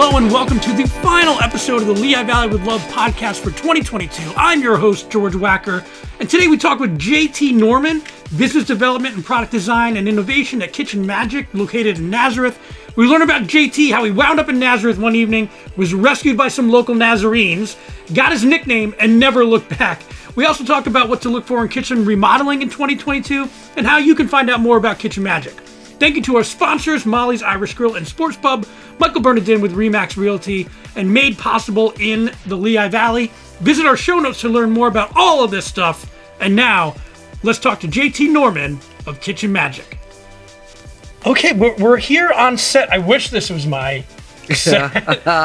Hello and welcome to the final episode of the Lehigh Valley with Love podcast for 2022. I'm your host, George Wacker, and today we talk with JT Norman, Business Development and Product Design and Innovation at Kitchen Magic, located in Nazareth. We learn about JT, how he wound up in Nazareth one evening, was rescued by some local Nazarenes, got his nickname, and never looked back. We also talk about what to look for in kitchen remodeling in 2022, and how you can find out more about Kitchen Magic. Thank you to our sponsors, Molly's Irish Grill and Sports Pub, Michael Bernardin with Remax Realty, and Made Possible in the Lehigh Valley. Visit our show notes to learn more about all of this stuff. And now, let's talk to JT Norman of Kitchen Magic. Okay, we're here on set. I wish this was my set.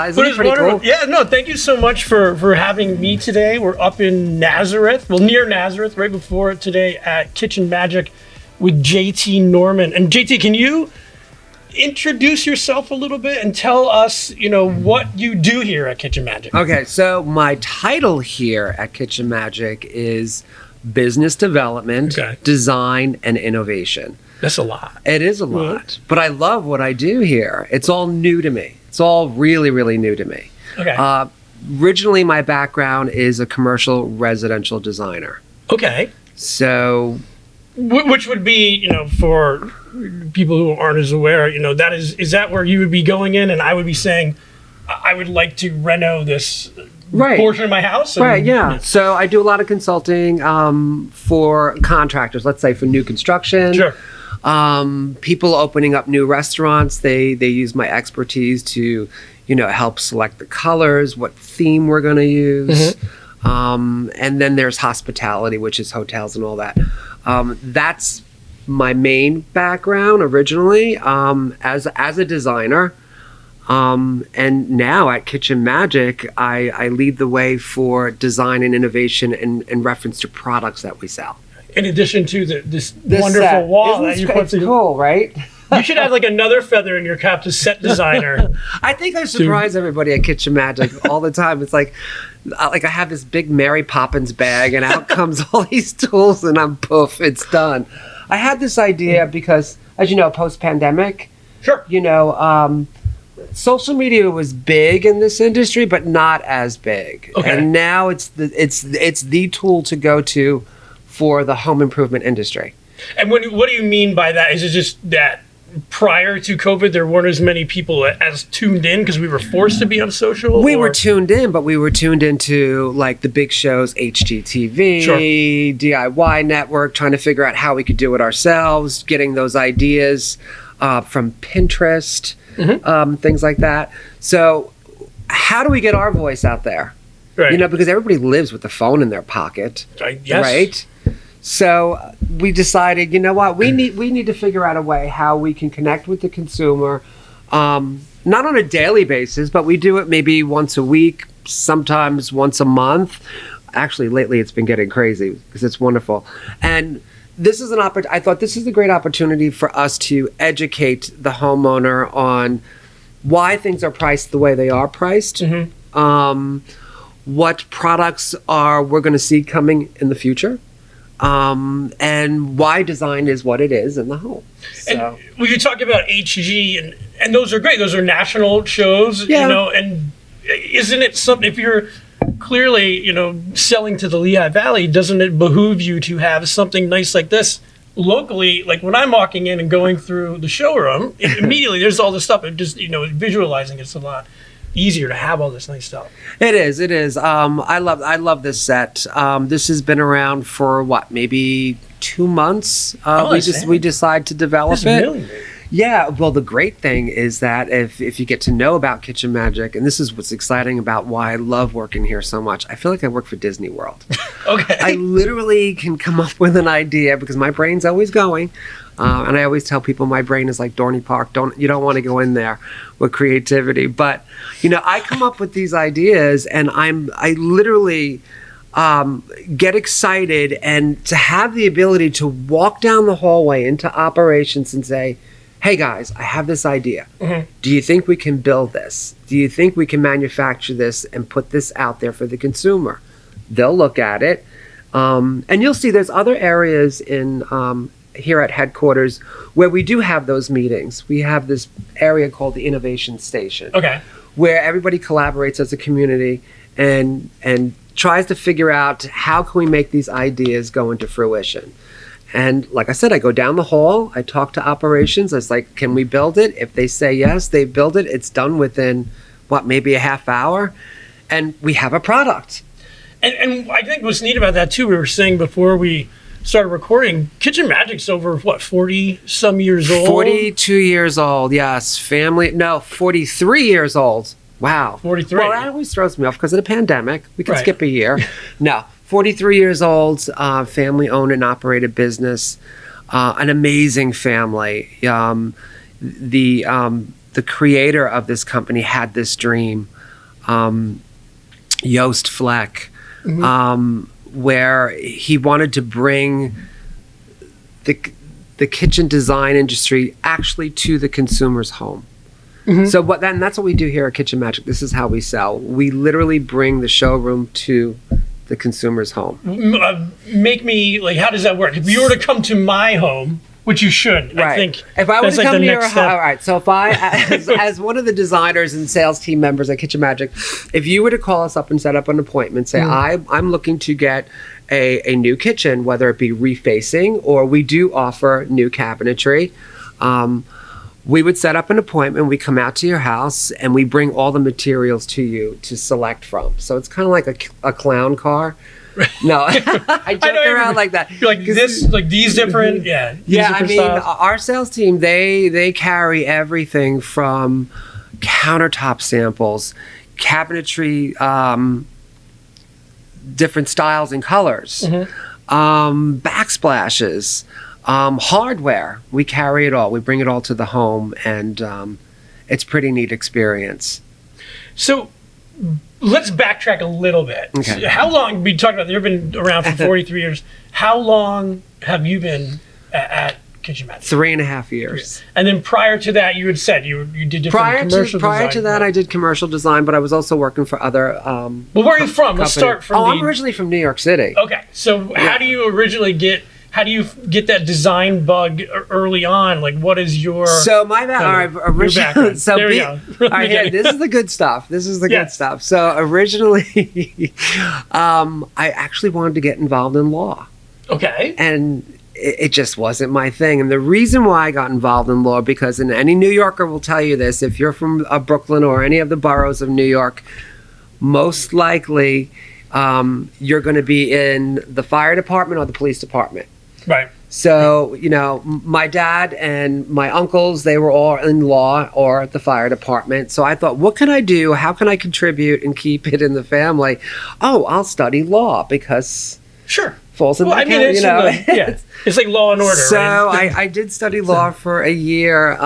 Isn't it pretty cool? Yeah, no, thank you so much for having me today. We're up in Nazareth, near Nazareth, right before it today at Kitchen Magic with JT Norman. And JT, can you introduce yourself a little bit and tell us, what you do here at Kitchen Magic? Okay, so my title here at Kitchen Magic is Business Development, Design, and Innovation. That's a lot. It is a lot, but I love what I do here. It's all new to me. It's all really, really new to me. Okay. Originally, my background is a commercial residential designer. Okay. So, which would be, for people who aren't as aware, that is that where you would be going in and I would be saying, I would like to reno this portion of my house? Right, yeah. So I do a lot of consulting for contractors, let's say for new construction. Sure. People opening up new restaurants, they use my expertise to, help select the colors, what theme we're going to use. Mm-hmm. And then there's hospitality, which is hotels and all that. That's my main background originally as a designer. And now at Kitchen Magic, I lead the way for design and innovation in reference to products that we sell. In addition to this wonderful set. Wall that you put together. Cool, right? You should have like another feather in your cap to set designer. I think I surprise everybody at Kitchen Magic all the time. It's like I have this big Mary Poppins bag and out comes all these tools and I'm poof, it's done. I had this idea because, as you know, post-pandemic, sure, social media was big in this industry, but not as big. Okay. And now it's the tool to go to for the home improvement industry. And what do you mean by that? Is it just that prior to COVID, there weren't as many people as tuned in because we were forced to be on social? We were tuned in, but we were tuned into like the big shows, HGTV, sure, DIY Network, trying to figure out how we could do it ourselves, getting those ideas from Pinterest, mm-hmm, things like that. So how do we get our voice out there? Right. Because everybody lives with the phone in their pocket, yes, right? So we decided, we need to figure out a way how we can connect with the consumer, not on a daily basis, but we do it maybe once a week, sometimes once a month. Actually, lately it's been getting crazy because it's wonderful. And this is I thought this is a great opportunity for us to educate the homeowner on why things are priced the way they are priced. Mm-hmm. What products we're going to see coming in the future, and why design is what it is in the home. So. And when you talk about HG, and those are great, those are national shows, yeah, and isn't it something, if you're clearly, selling to the Lehigh Valley, doesn't it behoove you to have something nice like this locally? Like when I'm walking in and going through the showroom, immediately there's all this stuff, and just, visualizing it's a lot easier to have all this nice stuff. It is. I love this set. This has been around for maybe 2 months. We decide to develop it. Really great. Yeah, well, the great thing is that if you get to know about Kitchen Magic, and this is what's exciting about why I love working here so much, I feel like I work for Disney World. Okay. I literally can come up with an idea because my brain's always going. And I always tell people my brain is like Dorney Park. You don't want to go in there with creativity. But, I come up with these ideas and I literally get excited, and to have the ability to walk down the hallway into operations and say, hey guys, I have this idea. Mm-hmm. Do you think we can build this? Do you think we can manufacture this and put this out there for the consumer? They'll look at it. And you'll see there's other areas in here at headquarters where we do have those meetings. We have this area called the Innovation Station. Okay. where everybody collaborates as a community and tries to figure out how can we make these ideas go into fruition. And like I said, I go down the hall, I talk to operations, I was like, can we build it? If they say yes, they build it. It's done within, maybe a half hour, and we have a product. And I think what's neat about that too, we were saying before we started recording, Kitchen Magic's over 40 some years old. 42 years old, yes. 43 years old. Wow. 43. Well, that always throws me off because of the pandemic. We could Right. skip a year. No, 43 years old, family owned and operated business, an amazing family. The creator of this company had this dream, Joost Fleck, where he wanted to bring the kitchen design industry actually to the consumer's home. So that's what we do here at Kitchen Magic. This is how we sell. We literally bring the showroom to the consumer's home. Make me, how does that work? If you were to come to my home, which you should, Right. I think if I were that's to come the to your next house, step. all right. So if I, as one of the designers and sales team members at Kitchen Magic, if you were to call us up and set up an appointment, say I'm looking to get a new kitchen, whether it be refacing or we do offer new cabinetry. We would set up an appointment. We come out to your house and we bring all the materials to you to select from. So it's kind of like a clown car. No, I joke around like that. You're like this, like these different, these Yeah, I different mean, styles. our sales team, they carry everything from countertop samples, cabinetry, different styles and colors, backsplashes, hardware. We carry it all. We bring it all to the home, and it's a pretty neat experience. So let's backtrack a little bit. Okay. So how long, we talked about, you've been around for 43 years. How long have you been at Kitchen Magic? 3.5 years. And then prior to that, you had said you did different commercial Prior design. to that, I did commercial design, but I was also working for other. Well, where are you from? Let's start from I'm originally from New York City. Okay, so how do you get that design bug early on? Like, what is your So my background? So There we go. all right, here, this is the good stuff. This is the good Yes. stuff. So originally, I actually wanted to get involved in law, Okay. and it just wasn't my thing. And the reason why I got involved in law, because and any New Yorker will tell you this, if you're from Brooklyn or any of the boroughs of New York, most likely you're going to be in the fire department or the police department. Right. So, my dad and my uncles, they were all in law or at the fire department. So I thought, what can I do? How can I contribute and keep it in the family? Oh, I'll study law because Sure. falls in Well, that I mean, it's like Law and Order. So right? I did study law for a year.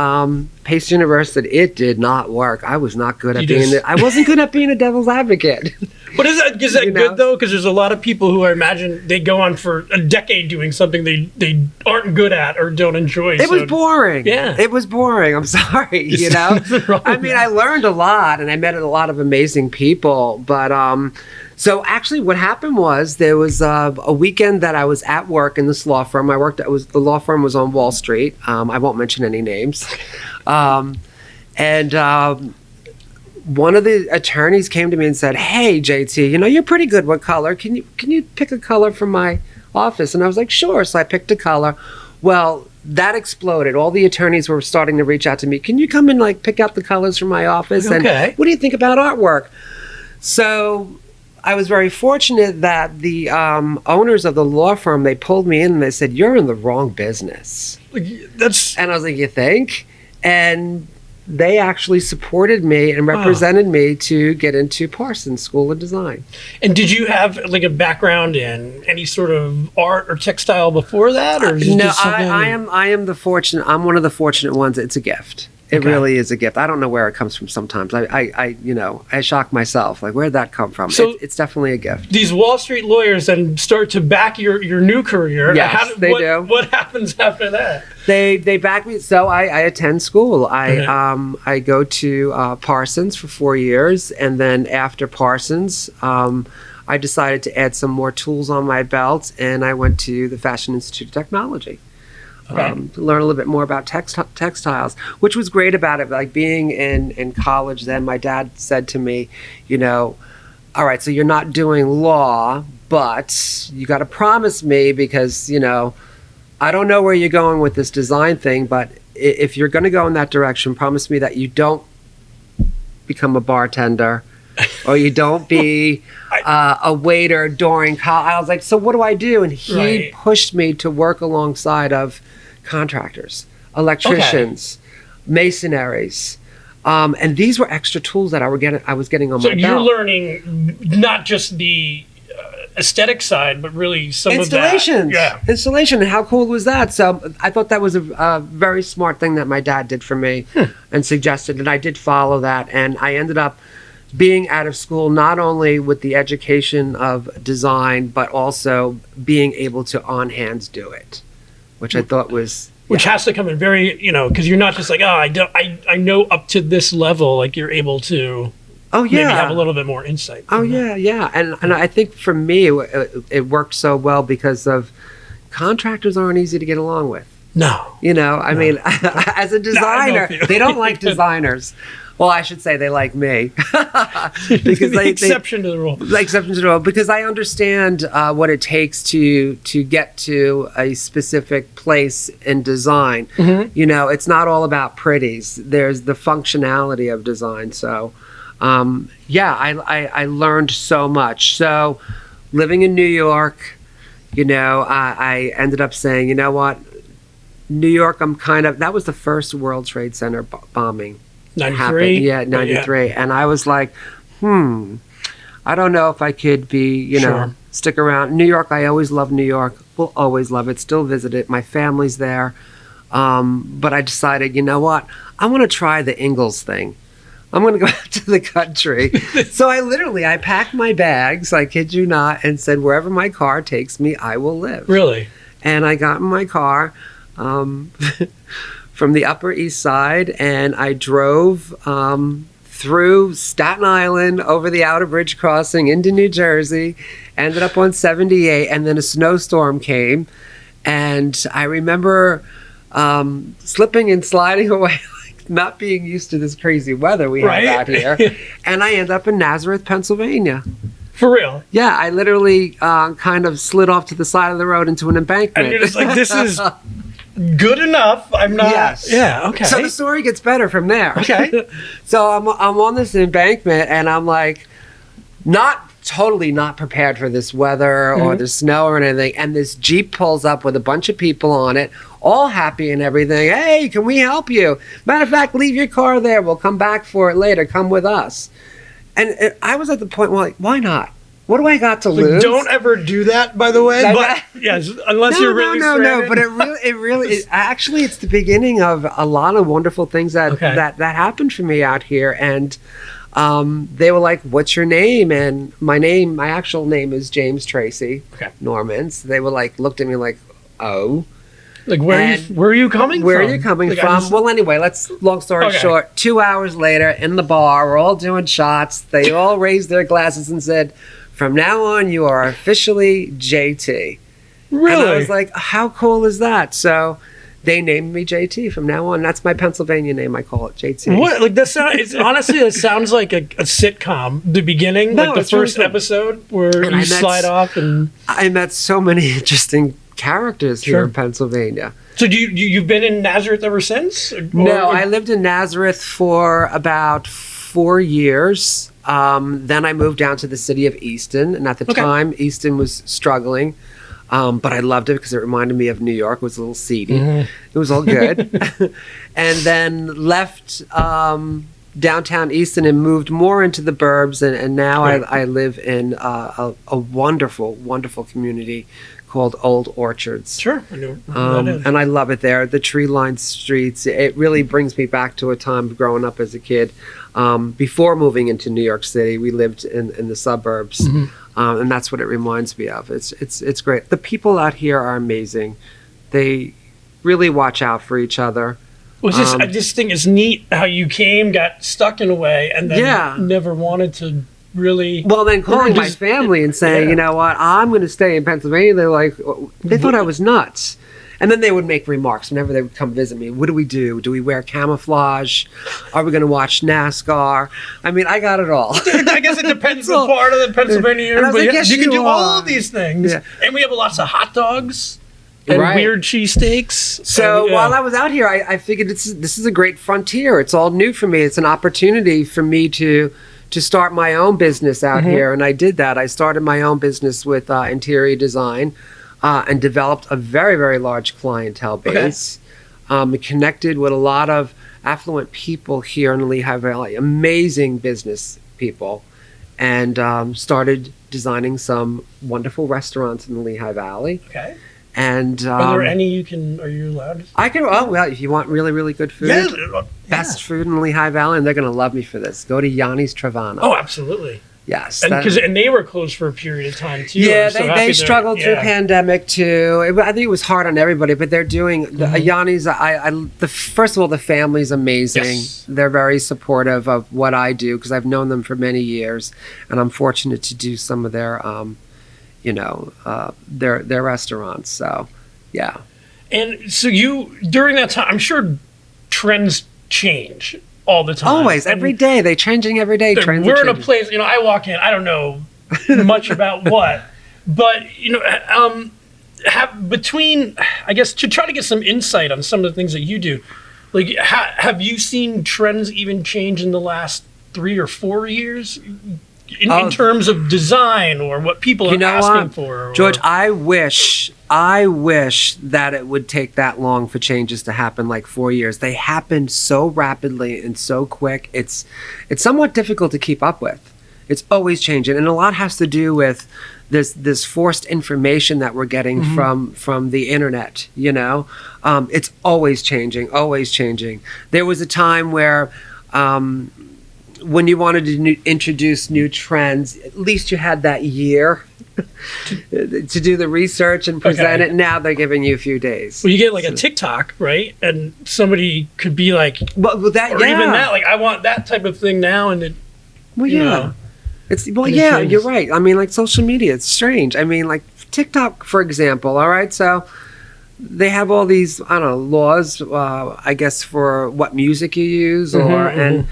Pace University, it did not work. I was not good at I wasn't good at being a devil's advocate. But is that good though? Because there's a lot of people who I imagine they go on for a decade doing something they aren't good at or don't enjoy. It was boring. Yeah. It was boring. I'm sorry. I mean, I learned a lot and I met a lot of amazing people. But so actually what happened was there was a weekend that I was at work in this law firm. The law firm was on Wall Street. I won't mention any names. One of the attorneys came to me and said, "Hey, JT, you're pretty good with color. Can you pick a color from my office?" And I was like, "Sure." So I picked a color. Well, that exploded. All the attorneys were starting to reach out to me. "Can you come and pick out the colors from my office? Okay. And what do you think about artwork?" So I was very fortunate that the owners of the law firm, they pulled me in and they said, "You're in the wrong business." And I was like, "You think?" And they actually supported me and represented me to get into Parsons School of Design. And did you have a background in any sort of art or textile before that, or is it No, just something? I'm one of the fortunate ones. It's a gift. It Okay. really is a gift. I don't know where it comes from sometimes. I shock myself. Like, where'd that come from? So- It's definitely a gift. These Wall Street lawyers then start to back your new career. Yes, they do. What happens after that? They back me. So I attend school. Okay. I go to Parsons for 4 years, and then after Parsons, I decided to add some more tools on my belt, and I went to the Fashion Institute of Technology. to learn a little bit more about textiles, which was great about it. Like being in college then, my dad said to me, all right, so you're not doing law, but you got to promise me because, I don't know where you're going with this design thing, but if you're going to go in that direction, promise me that you don't become a bartender or you don't be a waiter during college. I was like, so what do I do? And he pushed me to work alongside of contractors, electricians, masonaries. And these were extra tools that I was getting on my belt. So you're learning not just the aesthetic side, but really some installations. Of that. Yeah. Installation. And how cool was that? So I thought that was a very smart thing that my dad did for me and suggested, and I did follow that. And I ended up being out of school not only with the education of design, but also being able to on hands do it, which I thought was... Which has to come in very, because you're not just like, I know up to this level, like you're able to maybe have a little bit more insight. Yeah. And I think for me, it worked so well because of contractors aren't easy to get along with. No. I mean, as a designer, they don't like designers. Well, I should say they like me. Because the exception to the rule. The exception to the rule. Because I understand what it takes to get to a specific place in design. Mm-hmm. It's not all about pretties. There's the functionality of design. So, I learned so much. So, living in New York, I ended up saying, you know what? New York, that was the first World Trade Center bombing. 93? Yeah, 93. Yeah. And I was like, I don't know if I could be, stick around. New York, I always loved New York. Will always love it. Still visit it. My family's there. But I decided, you know what? I want to try the Ingalls thing. I'm going to go out to the country. So I packed my bags, I kid you not, and said, wherever my car takes me, I will live. Really? And I got in my car. From the Upper East Side, and I drove through Staten Island, over the Outer Bridge crossing into New Jersey, ended up on 78, and then a snowstorm came, and I remember slipping and sliding away, like not being used to this crazy weather we have out here, and I ended up in Nazareth, Pennsylvania. For real? Yeah, I literally kind of slid off to the side of the road into an embankment. And you're just like, this is... good enough. I'm not. Yes. Yeah. Okay. So the story gets better from there. Okay. So I'm on this embankment, and I'm like, totally not prepared for this weather or the snow or anything. And this Jeep pulls up with a bunch of people on it, all happy and everything. Hey, can we help you? Matter of fact, leave your car there. We'll come back for it later. Come with us. And I was at the point where, like, why not? What do I got to lose? Don't ever do that, by the way. But yes, unless you're really stranded. But it really actually, it's the beginning of a lot of wonderful things that happened for me out here. And they were like, "What's your name?" And my actual name is James Tracy Normans. They were like, looked at me like, "Oh." Like, where are you coming from? Where are you coming from? Well, anyway, long story short, 2 hours later in the bar, we're all doing shots. They all raised their glasses and said, "From now on, you are officially JT." Really? And I was like, how cool is that? So they named me JT from now on. That's my Pennsylvania name. I call it JT. What? Like honestly, it sounds like a sitcom. The beginning, like the first episode where you slide off. And I met so many interesting characters here in Pennsylvania. So you've been in Nazareth ever since? No, I lived in Nazareth for about 4 years. Then I moved down to the city of Easton, and at the time, Easton was struggling, but I loved it because it reminded me of New York. It was a little seedy. It was all good. And then left downtown Easton and moved more into the burbs, and now I live in a wonderful, wonderful community called Old Orchards. Sure, I know. That is. And I love it there. The tree-lined streets. It really brings me back to a time growing up as a kid. Before moving into New York City, we lived in the suburbs, and that's what it reminds me of. It's great. The people out here are amazing. They really watch out for each other. Well, I just think it's neat how you got stuck in a way, and then never wanted to really. Well, then calling my family and saying, you know what, I'm going to stay in Pennsylvania. They're like, they thought I was nuts. And then they would make remarks whenever they would come visit me. What do we do? Do we wear camouflage? Are we going to watch NASCAR? I mean, I got it all. I guess it depends what part of the Pennsylvania you're in, but yes, you can do all are. of these things. Yeah. And we have lots of hot dogs and weird cheesesteaks. So while I was out here, I figured this is a great frontier. It's all new for me. It's an opportunity for me to start my own business out here, and I did that. I started my own business with interior design and developed a very, very large clientele base. Connected with a lot of affluent people here in the Lehigh Valley, amazing business people, and started designing some wonderful restaurants in the Lehigh Valley. Okay. And are there any are you allowed to? I can, if you want really, really good food, best food in the Lehigh Valley, and they're going to love me for this. Go to Yanni's Travana. Oh, absolutely. Yes. And they were closed for a period of time too. Yeah, they struggled through pandemic too. I think it was hard on everybody, but they're doing, Yanni's, first of all, the family's amazing. Yes. They're very supportive of what I do because I've known them for many years, and I'm fortunate to do some of their their restaurants. So, yeah. And so during that time, I'm sure trends change all the time. Always, every day. They're changing every day. Trends we're in a place, I walk in, I don't know much about what, but, between, I guess, to try to get some insight on some of the things that you do, like, have you seen trends even change in the last 3 or 4 years? In terms of design or what people are asking for. George, I wish that it would take that long for changes to happen, like 4 years. They happen so rapidly and so quick. It's somewhat difficult to keep up with. It's always changing. And a lot has to do with this forced information that we're getting from the internet, It's always changing, always changing. There was a time where when you wanted to introduce new trends, at least you had that year to do the research and present it. Now they're giving you a few days. Well, you get like a TikTok, right? And somebody could be like, even that, like, I want that type of thing now. And you're right. I mean, like social media, it's strange. I mean, like TikTok, for example. All right, so they have all these, laws, I guess, for what music you use, and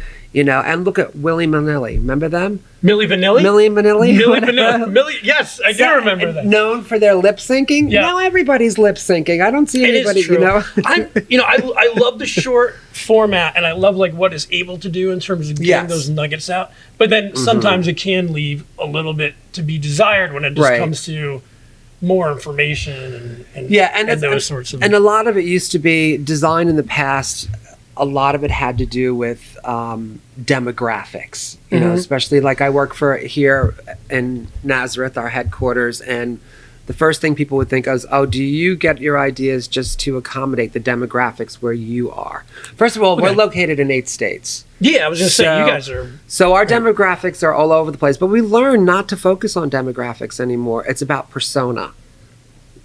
look at Willie Manilli. Remember them? Milli Vanilli? Milli Vanilli. Yes, I do remember that. Known for their lip syncing. Yeah. Now everybody's lip syncing. I don't see anybody, I love the short format, and I love like what it's able to do in terms of getting those nuggets out. But then sometimes it can leave a little bit to be desired when it just comes to more information and those sorts of. And a lot of it used to be design in the past. A lot of it had to do with demographics, especially like I work for here in Nazareth, our headquarters, and the first thing people would think is, do you get your ideas just to accommodate the demographics where you are? First of all, we're located in 8 states. Yeah, I was going to say, you guys are. So our demographics are all over the place, but we learn not to focus on demographics anymore. It's about persona.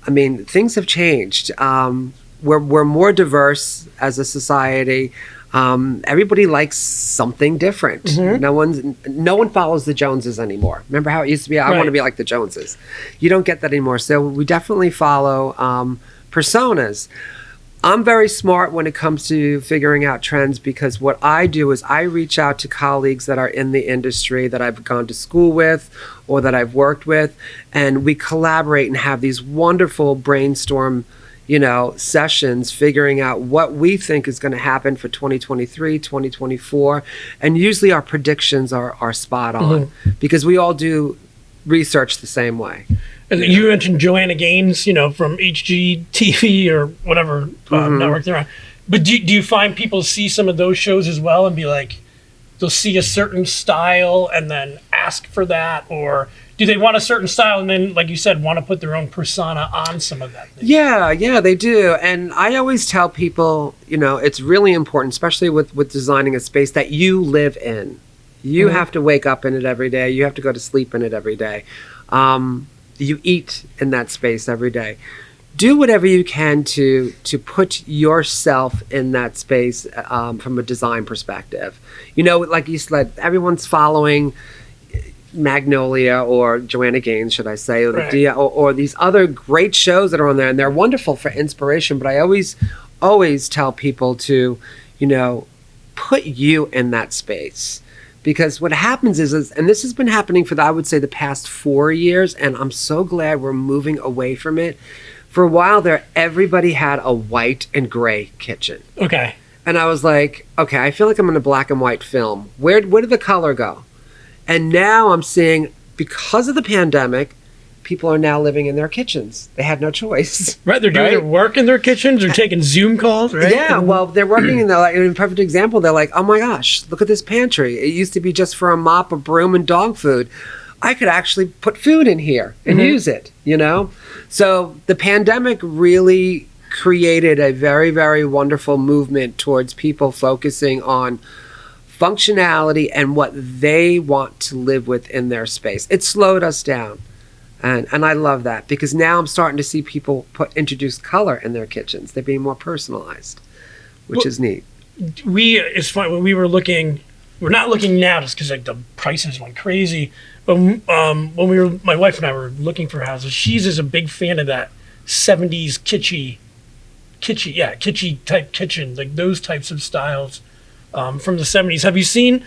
I mean, things have changed. We're more diverse as a society. Everybody likes something different. No one follows the Joneses anymore. Remember how it used to be? I want to be like the Joneses. You don't get that anymore. So we definitely follow personas. I'm very smart when it comes to figuring out trends because what I do is I reach out to colleagues that are in the industry that I've gone to school with or that I've worked with, and we collaborate and have these wonderful brainstorm sessions figuring out what we think is going to happen for 2023, 2024. And usually our predictions are spot on because we all do research the same way. And you mentioned Joanna Gaines, from HGTV or whatever network they're on. But do you find people see some of those shows as well and be like, they'll see a certain style and then ask for that? Or do they want a certain style and then, like you said, want to put their own persona on some of that thing? Yeah, they do. And I always tell people, it's really important, especially with designing a space that you live in. You have to wake up in it every day. You have to go to sleep in it every day. You eat in that space every day. Do whatever you can to put yourself in that space from a design perspective. Like you said, everyone's following Magnolia or Joanna Gaines, should I say, or, Right. or these other great shows that are on there, and they're wonderful for inspiration. But I always tell people to, put you in that space. Because what happens is, and this has been happening for, I would say, the past 4 years, and I'm so glad we're moving away from it. For a while there, everybody had a white and gray kitchen. Okay. And I was like, okay, I feel like I'm in a black and white film. Where did the color go? And now I'm seeing, because of the pandemic, people are now living in their kitchens. They had no choice. Right, they're doing their work in their kitchens. They're taking Zoom calls, right? Yeah, well, they're working in a perfect example. They're like, oh my gosh, look at this pantry. It used to be just for a mop, a broom, and dog food. I could actually put food in here and use it, So the pandemic really created a very, very wonderful movement towards people focusing on functionality and what they want to live with in their space. It slowed us down. And I love that, because now I'm starting to see people introduce color in their kitchens. They're being more personalized, which is neat. It's funny, when we were looking, we're not looking now just because the prices went crazy. But when my wife and I were looking for houses, she's is a big fan of that 70s kitschy type kitchen, like those types of styles from the 70s. Have you seen?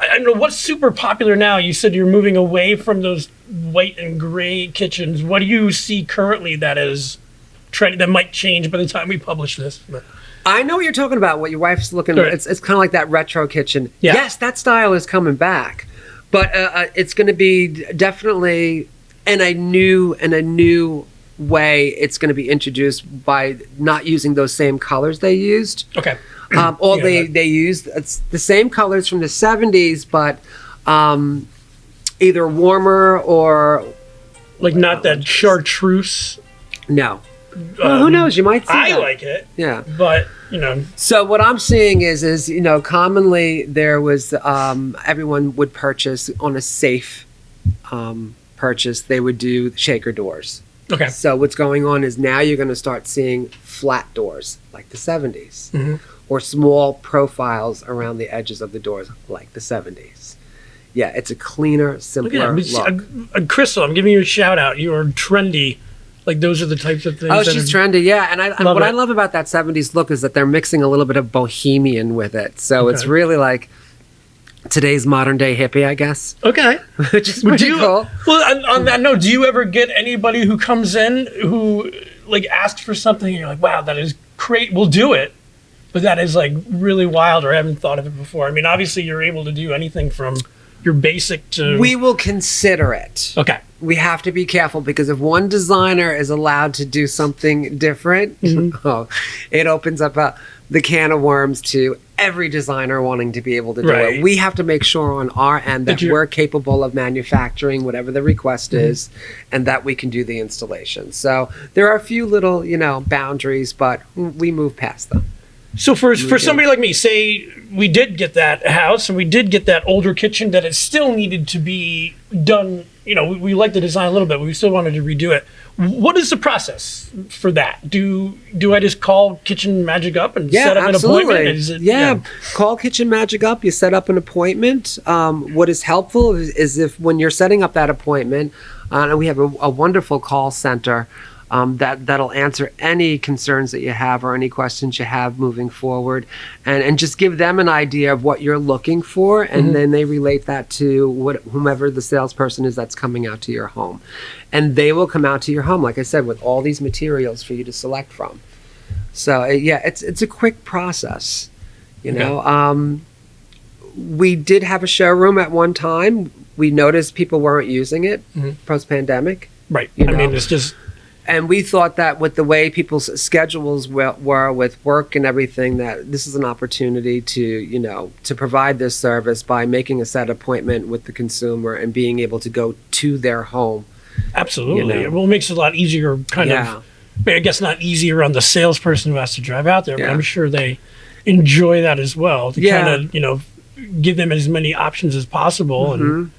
I don't know what's super popular now. You said you're moving away from those white and gray kitchens. What do you see currently that is trending, that might change by the time we publish this? I know what you're talking about. What your wife's looking at. It's kind of like that retro kitchen. Yeah. Yes, that style is coming back, but it's going to be definitely in a new way. It's going to be introduced by not using those same colors they used. Okay. They used the same colors from the 70s, but either warmer or like not that chartreuse. No. Well, who knows? You might see I that. like it. Yeah. But, So what I'm seeing is commonly there was everyone would purchase on a safe purchase. They would do shaker doors. Okay. So what's going on is now you're going to start seeing flat doors like the 70s, or small profiles around the edges of the doors like the 70s. Yeah, it's a cleaner, simpler look. Crystal, I'm giving you a shout out. You are trendy. Like those are the types of things. Oh, she's trendy, yeah. And I love about that 70s look is that they're mixing a little bit of bohemian with it. So it's really like today's modern day hippie, I guess. Okay. Which is pretty cool. Well, on that note, do you ever get anybody who comes in who like asks for something and you're like, wow, that is great, we'll do it, but that is like really wild, or I haven't thought of it before? I mean, obviously you're able to do anything from your basic to... We will consider it. Okay. We have to be careful, because if one designer is allowed to do something different, it opens up the can of worms to every designer wanting to be able to do it. We have to make sure on our end that we're capable of manufacturing whatever the request is, and that we can do the installation. So there are a few little, boundaries, but we move past them. So for somebody like me, say we did get that house and we did get that older kitchen that it still needed to be done, we like the design a little bit, but we still wanted to redo it. What is the process for that? Do I just call Kitchen Magic up and set up an appointment? Call Kitchen Magic up. You set up an appointment. What is helpful is if when you're setting up that appointment, and we have a wonderful call center that'll answer any concerns that you have or any questions you have moving forward, and just give them an idea of what you're looking for, and then they relate that to whomever the salesperson is that's coming out to your home, and they will come out to your home, like I said, with all these materials for you to select from. So it's a quick process, we did have a showroom at one time. We noticed people weren't using it post-pandemic. Right. I mean, it's just... And we thought that with the way people's schedules were with work and everything, that this is an opportunity to provide this service by making a set appointment with the consumer and being able to go to their home. Absolutely. Well, it makes it a lot easier, I guess not easier on the salesperson who has to drive out there, but I'm sure they enjoy that as well, to kind of, give them as many options as possible and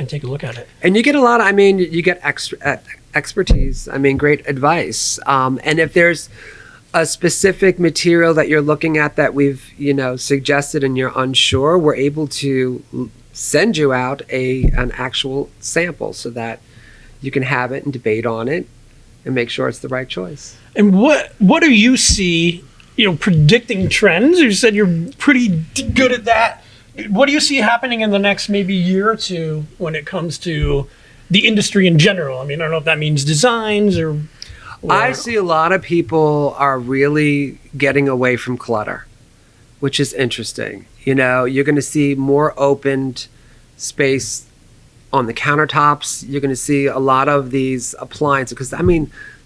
take a look at it. And you get a lot of, you get expertise, great advice. And if there's a specific material that you're looking at that we've, suggested and you're unsure, we're able to send you out an actual sample so that you can have it and debate on it and make sure it's the right choice. And what do you see, predicting trends? You said you're pretty good at that. What do you see happening in the next maybe year or two when it comes to the industry in general? I mean, I don't know if that means designs or I see a lot of people are really getting away from clutter, which is interesting. You're going to see more opened space on the countertops. You're going to see a lot of these appliances because,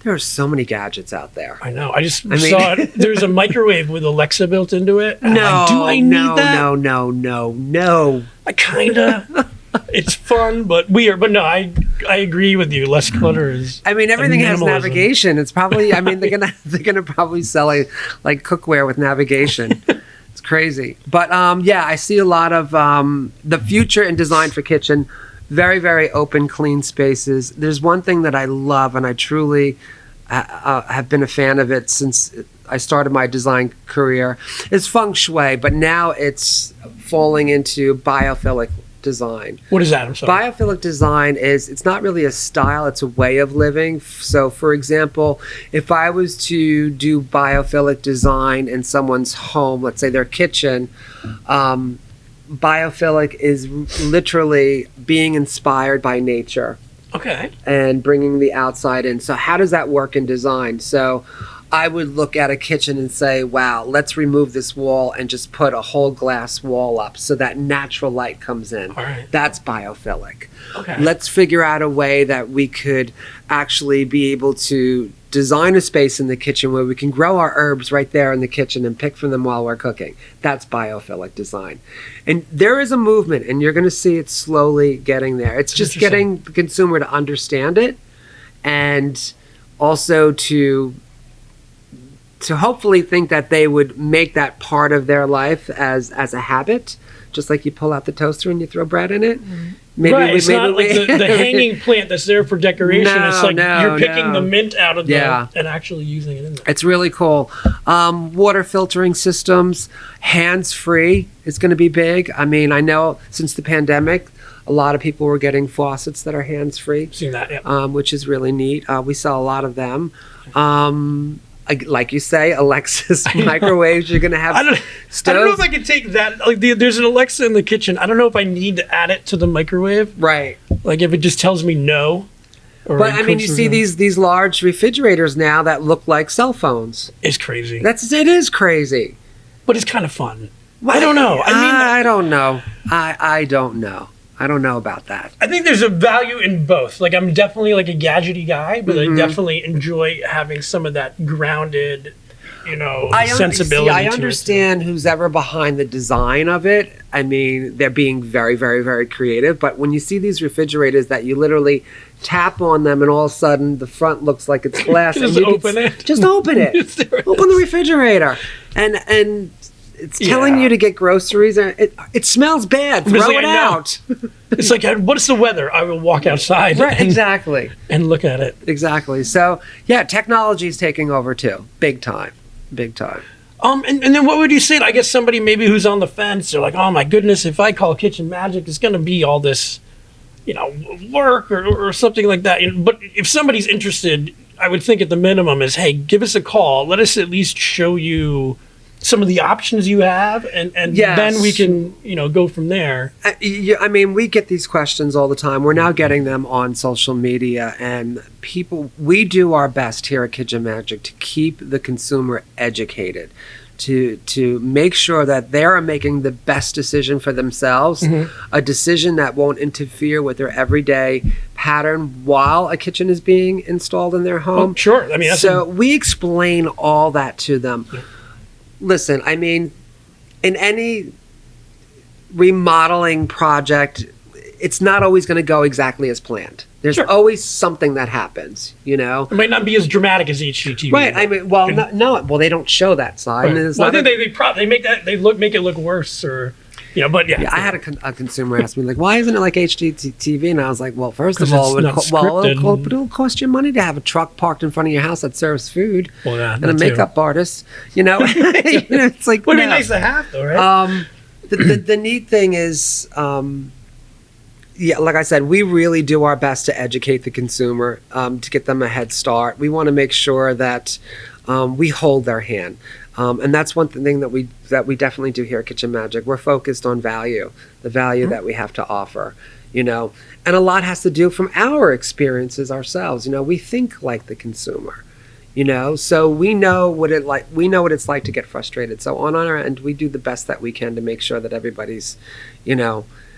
there are so many gadgets out there. I know. I saw it. There's a microwave with Alexa built into it. No, do I need that? No. I kind of. It's fun, but weird. But no, I agree with you. Less clutter is. Everything has navigation. It's probably. They're gonna probably sell like cookware with navigation. It's crazy. But I see a lot of the future in design for kitchen. Very, very open, clean spaces. There's one thing that I love, and I truly have been a fan of it since I started my design career. It's feng shui, but now it's falling into biophilic design. What is that? I'm sorry. Biophilic design it's not really a style, it's a way of living. So, for example, if I was to do biophilic design in someone's home, let's say their kitchen, biophilic is literally being inspired by nature. Okay. And bringing the outside in. So how does that work in design? So I would look at a kitchen and say, wow, let's remove this wall and just put a whole glass wall up so that natural light comes in. All right. That's biophilic. Okay. Let's figure out a way that we could actually be able to design a space in the kitchen where we can grow our herbs right there in the kitchen and pick from them while we're cooking. That's biophilic design. And there is a movement, and you're going to see it slowly getting there. It's just getting the consumer to understand it and also to hopefully think that they would make that part of their life as a habit, just like you pull out the toaster and you throw bread in it. Mm-hmm. It's not like the hanging plant that's there for decoration. It's like you're picking the mint out of and actually using it in there. It's really cool. Water filtering systems, hands-free is going to be big. I know since the pandemic, a lot of people were getting faucets that are hands-free. Seen that, yeah. Which is really neat. We sell a lot of them. Like you say, Alexa's microwaves. You're going to have stoves. I don't know if I could take that. Like there's an Alexa in the kitchen. I don't know if I need to add it to the microwave. Right. Like if it just tells me no. But you see these large refrigerators now that look like cell phones. It's crazy. It is crazy. But it's kind of fun. I don't know. I don't know. I don't know. I don't know about that. I think there's a value in both. Like I'm definitely like a gadgety guy, but I definitely enjoy having some of that grounded, sensibility. I understand who's ever behind the design of it. They're being very, very, very creative. But when you see these refrigerators that you literally tap on them and all of a sudden the front looks like it's glass. Just open it. Just open it. Open the refrigerator. And it's telling you to get groceries. It smells bad. Throw it out. It's like, what's the weather? I will walk outside. Right, exactly. And look at it. Exactly. So, technology is taking over too. Big time. Big time. And then what would you say? I guess somebody maybe who's on the fence, they're like, oh my goodness, if I call Kitchen Magic, it's going to be all this, work or something like that. But if somebody's interested, I would think at the minimum is, hey, give us a call. Let us at least show you some of the options you have, and then we can, go from there. We get these questions all the time. We're now getting them on social media, and we do our best here at Kitchen Magic to keep the consumer educated, to make sure that they're making the best decision for themselves, a decision that won't interfere with their everyday pattern while a kitchen is being installed in their home. Oh, sure. We explain all that to them. Yeah. Listen, in any remodeling project, it's not always going to go exactly as planned. There's always something that happens, It might not be as dramatic as HGTV. Right. No. Well, they don't show that side. Right. I think they make it look worse, or But yeah. I had a consumer ask me like, why isn't it like HGTV? And I was like, well, first of all, it'll cost you money to have a truck parked in front of your house that serves food, and a makeup artist. It's like, would be nice to have, though, right? The neat thing is, Yeah, like I said, we really do our best to educate the consumer, to get them a head start. We want to make sure that we hold their hand. And that's one thing that we definitely do here at Kitchen Magic. We're focused on value, the value that we have to offer, and a lot has to do from our experiences ourselves. We think like the consumer, so we know what it's like to get frustrated. So on our end, we do the best that we can to make sure that everybody's,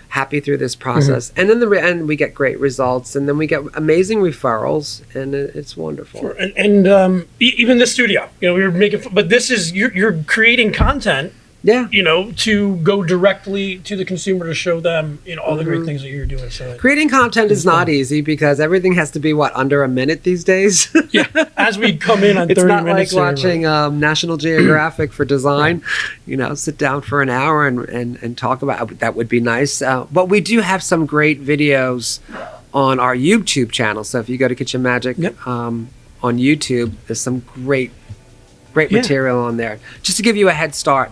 happy through this process. And in the end, we get great results, and then we get amazing referrals, and it's wonderful. Sure. And even the studio, we were making, but this is, you're creating content, to go directly to the consumer to show them, all the great things that you're doing. So creating content is not easy because everything has to be under a minute these days. Yeah, as we come in on 30 minutes. It's not like watching National Geographic for design. Right. Sit down for an hour and talk about that would be nice. But we do have some great videos on our YouTube channel. So if you go to Kitchen Magic on YouTube, there's some great material on there just to give you a head start.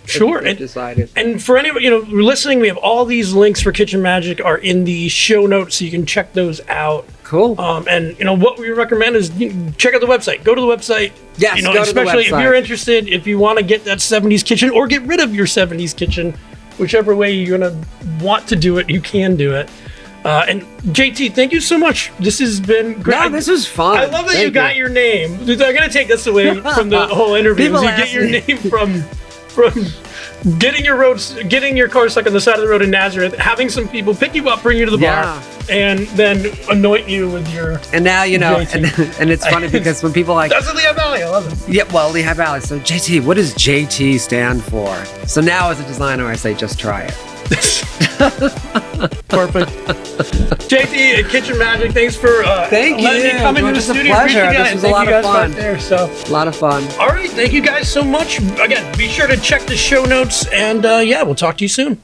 Sure. And for anyone, listening, we have all these links for Kitchen Magic are in the show notes, so you can check those out. Cool. And what we recommend is check out the website. Go to the website. Yes, go especially to the website. If you're interested, if you want to get that 70s kitchen or get rid of your 70s kitchen, whichever way you're going to want to do it, you can do it. And JT, thank you so much. This has been great. No, this was fun. I love that you got your name. I'm going to take this away from the whole interview. You get your name from getting your car stuck on the side of the road in Nazareth, having some people pick you up, bring you to the bar, and then anoint you with your. And now and it's funny because when people that's Lehigh Valley. I love it. Yeah, well, Lehigh Valley. So JT, what does JT stand for? So now as a designer, I say just try it. Perfect. JT at Kitchen Magic, thanks for letting me come into the studio. A pleasure. This was a lot of fun. A lot of fun. All right, thank you guys so much. Again, be sure to check the show notes, and we'll talk to you soon.